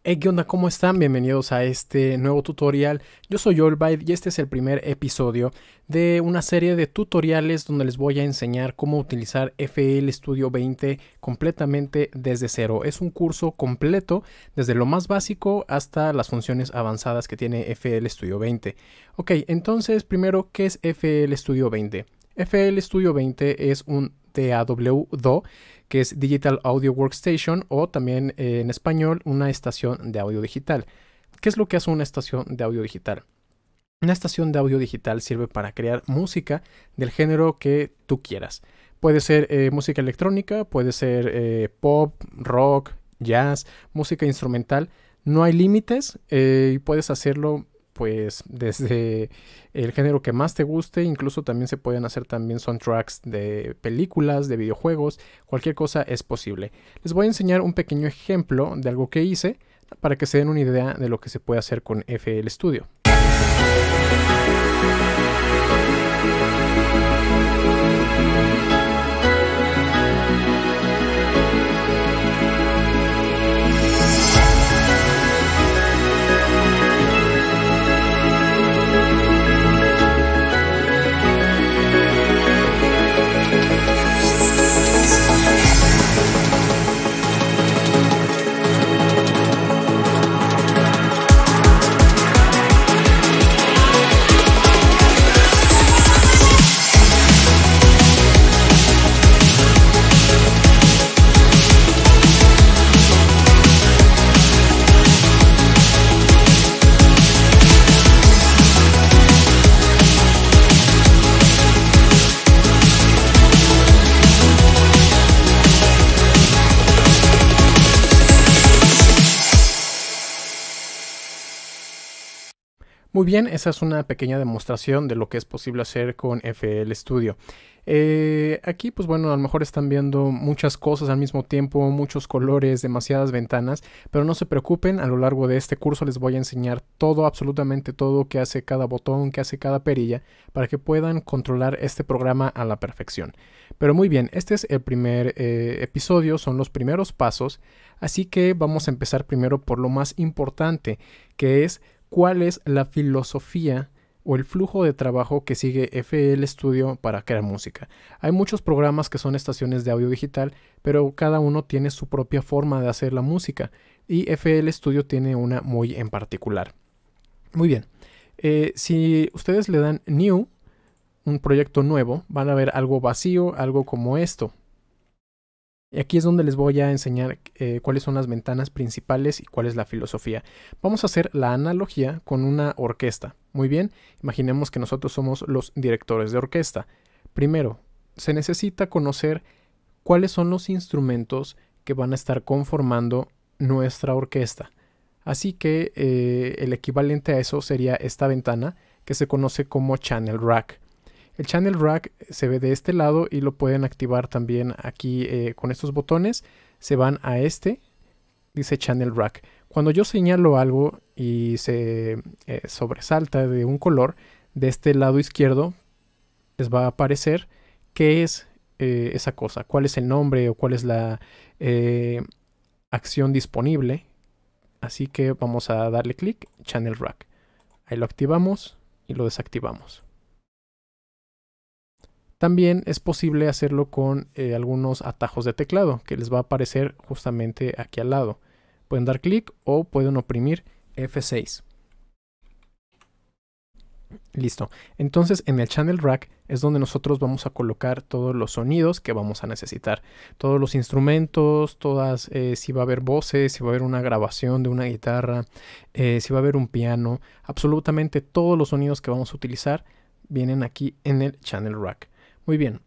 Hey, ¿qué onda? ¿Cómo están? Bienvenidos a este nuevo tutorial. Yo soy Olbaid y este es el primer episodio de una serie de tutoriales donde les voy a enseñar cómo utilizar FL Studio 20 completamente desde cero. Es un curso completo desde lo más básico hasta las funciones avanzadas que tiene FL Studio 20. Ok, entonces primero, ¿qué es FL Studio 20? FL Studio 20 es un DAW, que es Digital Audio Workstation, o también en español una estación de audio digital. ¿Qué es lo que hace una estación de audio digital? Una estación de audio digital sirve para crear música del género que tú quieras. Puede ser música electrónica, puede ser pop, rock, jazz, música instrumental. No hay límites y puedes hacerlo pues desde el género que más te guste. Incluso también se pueden hacer también soundtracks de películas, de videojuegos. Cualquier cosa es posible. Les voy a enseñar un pequeño ejemplo de algo que hice para que se den una idea de lo que se puede hacer con FL Studio. Muy bien, esa es una pequeña demostración de lo que es posible hacer con FL Studio. Aquí, pues bueno, a lo mejor están viendo muchas cosas al mismo tiempo, muchos colores, demasiadas ventanas, pero no se preocupen, a lo largo de este curso les voy a enseñar todo, absolutamente todo, que hace cada botón, que hace cada perilla, para que puedan controlar este programa a la perfección. Pero muy bien, este es el primer episodio, son los primeros pasos, así que vamos a empezar primero por lo más importante, que es cuál es la filosofía o el flujo de trabajo que sigue FL Studio para crear música. Hay muchos programas que son estaciones de audio digital, pero cada uno tiene su propia forma de hacer la música y FL Studio tiene una muy en particular. Muy bien, si ustedes le dan New, un proyecto nuevo, van a ver algo vacío, algo como esto. Y aquí es donde les voy a enseñar cuáles son las ventanas principales y cuál es la filosofía. Vamos a hacer la analogía con una orquesta. Muy bien, imaginemos que nosotros somos los directores de orquesta. Primero, se necesita conocer cuáles son los instrumentos que van a estar conformando nuestra orquesta. Así que el equivalente a eso sería esta ventana que se conoce como Channel Rack. El Channel Rack se ve de este lado y lo pueden activar también aquí con estos botones. Se van a este, dice Channel Rack. Cuando yo señalo algo y se sobresalta de un color, de este lado izquierdo les va a aparecer qué es esa cosa, cuál es el nombre o cuál es la acción disponible. Así que vamos a darle clic, Channel Rack. Ahí lo activamos y lo desactivamos. También es posible hacerlo con algunos atajos de teclado que les va a aparecer justamente aquí al lado. Pueden dar clic o pueden oprimir F6. Listo. Entonces en el Channel Rack es donde nosotros vamos a colocar todos los sonidos que vamos a necesitar. Todos los instrumentos, todas, si va a haber voces, si va a haber una grabación de una guitarra, si va a haber un piano. Absolutamente todos los sonidos que vamos a utilizar vienen aquí en el Channel Rack. Muy bien,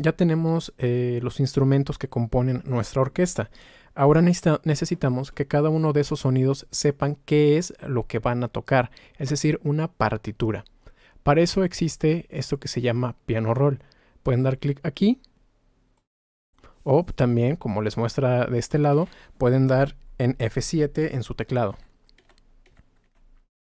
ya tenemos los instrumentos que componen nuestra orquesta. Ahora necesitamos que cada uno de esos sonidos sepan qué es lo que van a tocar, es decir, una partitura. Para eso existe esto que se llama piano roll. Pueden dar clic aquí o también, como les muestra de este lado, pueden dar en F7 en su teclado.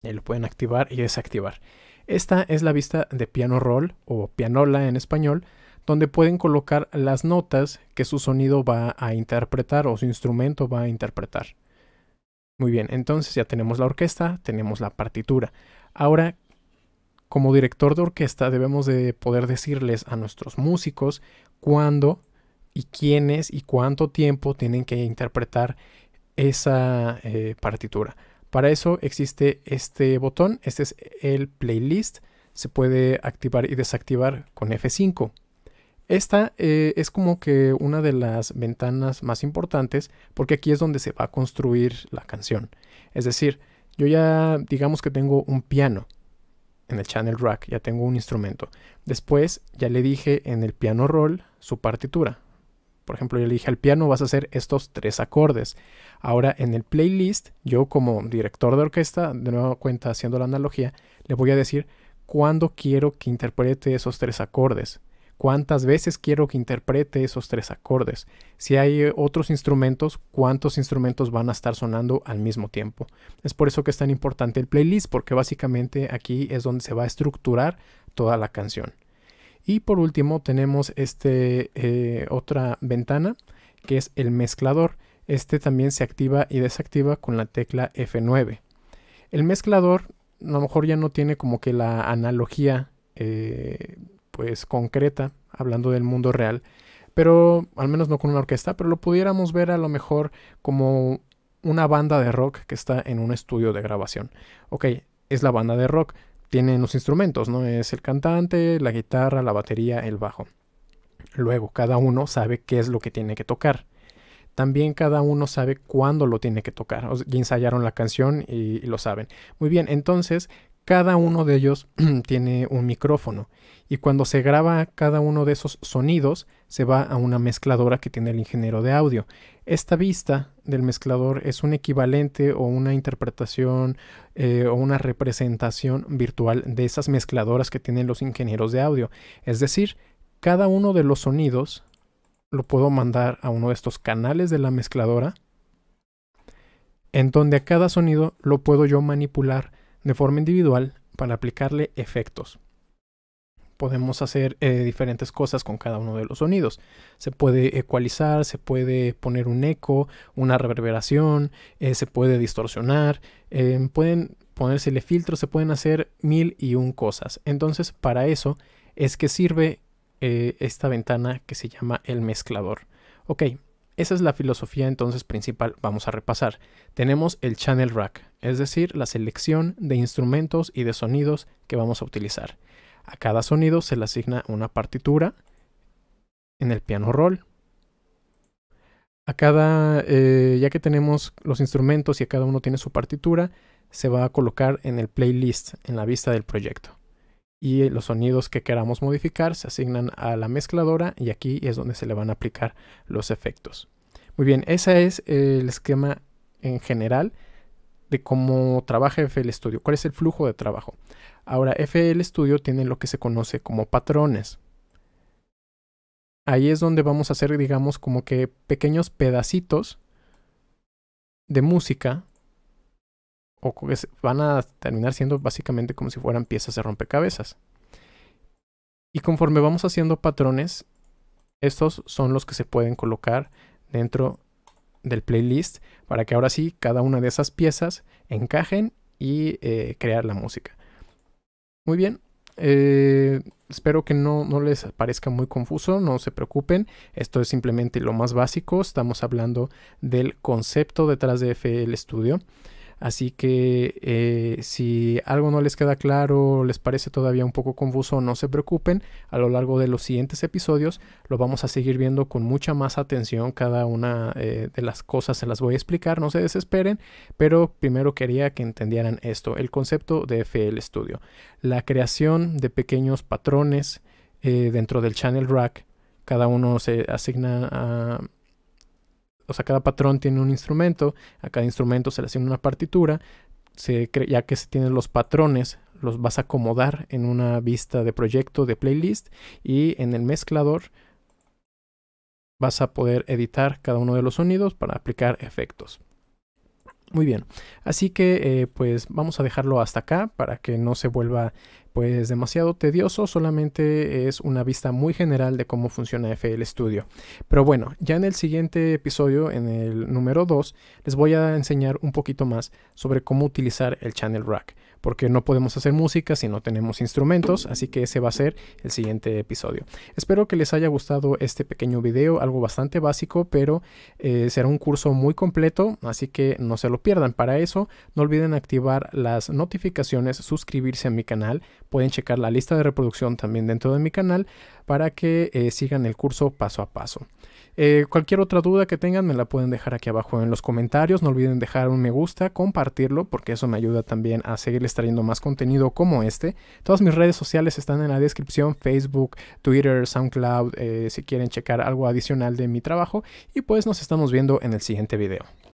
Y lo pueden activar y desactivar. Esta es la vista de piano roll o pianola en español, donde pueden colocar las notas que su sonido va a interpretar o su instrumento va a interpretar. Muy bien, entonces ya tenemos la orquesta, tenemos la partitura. Ahora, como director de orquesta, debemos de poder decirles a nuestros músicos cuándo y quiénes y cuánto tiempo tienen que interpretar esa partitura. Para eso existe este botón, este es el playlist, se puede activar y desactivar con F5. Esta es como que una de las ventanas más importantes porque aquí es donde se va a construir la canción. Es decir, yo ya digamos que tengo un piano en el channel rack, ya tengo un instrumento. Después ya le dije en el piano roll su partitura. Por ejemplo, yo le dije al piano vas a hacer estos 3 acordes. Ahora en el playlist, yo como director de orquesta, de nueva cuenta haciendo la analogía, le voy a decir cuándo quiero que interprete esos 3 acordes. Cuántas veces quiero que interprete esos 3 acordes. Si hay otros instrumentos, cuántos instrumentos van a estar sonando al mismo tiempo. Es por eso que es tan importante el playlist, porque básicamente aquí es donde se va a estructurar toda la canción. Y por último tenemos otra ventana que es el mezclador. Este también se activa y desactiva con la tecla F9. El mezclador a lo mejor ya no tiene como que la analogía pues concreta, hablando del mundo real, pero al menos no con una orquesta, pero lo pudiéramos ver a lo mejor como una banda de rock que está en un estudio de grabación. Ok, es la banda de rock, tienen los instrumentos, ¿no? Es el cantante, la guitarra, la batería, el bajo. Luego, cada uno sabe qué es lo que tiene que tocar. También cada uno sabe cuándo lo tiene que tocar. Ya ensayaron la canción y lo saben. Muy bien, entonces cada uno de ellos tiene un micrófono y cuando se graba cada uno de esos sonidos se va a una mezcladora que tiene el ingeniero de audio. Esta vista del mezclador es un equivalente o una interpretación o una representación virtual de esas mezcladoras que tienen los ingenieros de audio. Es decir, cada uno de los sonidos lo puedo mandar a uno de estos canales de la mezcladora, en donde a cada sonido lo puedo yo manipular de forma individual para aplicarle efectos. Podemos hacer diferentes cosas con cada uno de los sonidos. Se puede ecualizar, se puede poner un eco, una reverberación, se puede distorsionar, pueden ponérsele filtros, se pueden hacer 1001 cosas. Entonces, para eso es que sirve esta ventana que se llama el mezclador. Ok, esa es la filosofía entonces principal. Vamos a repasar. Tenemos el channel rack, es decir, la selección de instrumentos y de sonidos que vamos a utilizar. A cada sonido se le asigna una partitura en el piano roll. A cada, ya que tenemos los instrumentos y a cada uno tiene su partitura, se va a colocar en el playlist, en la vista del proyecto. Y los sonidos que queramos modificar se asignan a la mezcladora y aquí es donde se le van a aplicar los efectos. Muy bien, ese es el esquema en general de cómo trabaja FL Studio, cuál es el flujo de trabajo. Ahora, FL Studio tiene lo que se conoce como patrones. Ahí es donde vamos a hacer, digamos, como que pequeños pedacitos de música o que van a terminar siendo básicamente como si fueran piezas de rompecabezas. Y conforme vamos haciendo patrones, estos son los que se pueden colocar dentro del playlist para que ahora sí cada una de esas piezas encajen y crear la música. Muy bien, espero que no les parezca muy confuso, no se preocupen, esto es simplemente lo más básico, estamos hablando del concepto detrás de FL Studio. Así que si algo no les queda claro, les parece todavía un poco confuso, no se preocupen. A lo largo de los siguientes episodios lo vamos a seguir viendo con mucha más atención. Cada una de las cosas se las voy a explicar, no se desesperen. Pero primero quería que entendieran esto, el concepto de FL Studio. La creación de pequeños patrones dentro del channel rack. Cada uno se asigna a... O sea, cada patrón tiene un instrumento, a cada instrumento se le asigna una partitura, ya que se tienen los patrones, los vas a acomodar en una vista de proyecto de playlist y en el mezclador vas a poder editar cada uno de los sonidos para aplicar efectos. Muy bien, así que pues vamos a dejarlo hasta acá para que no se vuelva pues demasiado tedioso, solamente es una vista muy general de cómo funciona FL Studio. Pero bueno, ya en el siguiente episodio, en el número 2, les voy a enseñar un poquito más sobre cómo utilizar el Channel Rack, porque no podemos hacer música si no tenemos instrumentos, así que ese va a ser el siguiente episodio. Espero que les haya gustado este pequeño video, algo bastante básico, pero será un curso muy completo, así que no se lo pierdan. Para eso, no olviden activar las notificaciones, suscribirse a mi canal, pueden checar la lista de reproducción también dentro de mi canal para que sigan el curso paso a paso. Cualquier otra duda que tengan me la pueden dejar aquí abajo en los comentarios. No olviden dejar un me gusta, compartirlo, porque eso me ayuda también a seguirles trayendo más contenido como este. Todas mis redes sociales están en la descripción: Facebook, Twitter, SoundCloud, si quieren checar algo adicional de mi trabajo. Y pues nos estamos viendo en el siguiente video.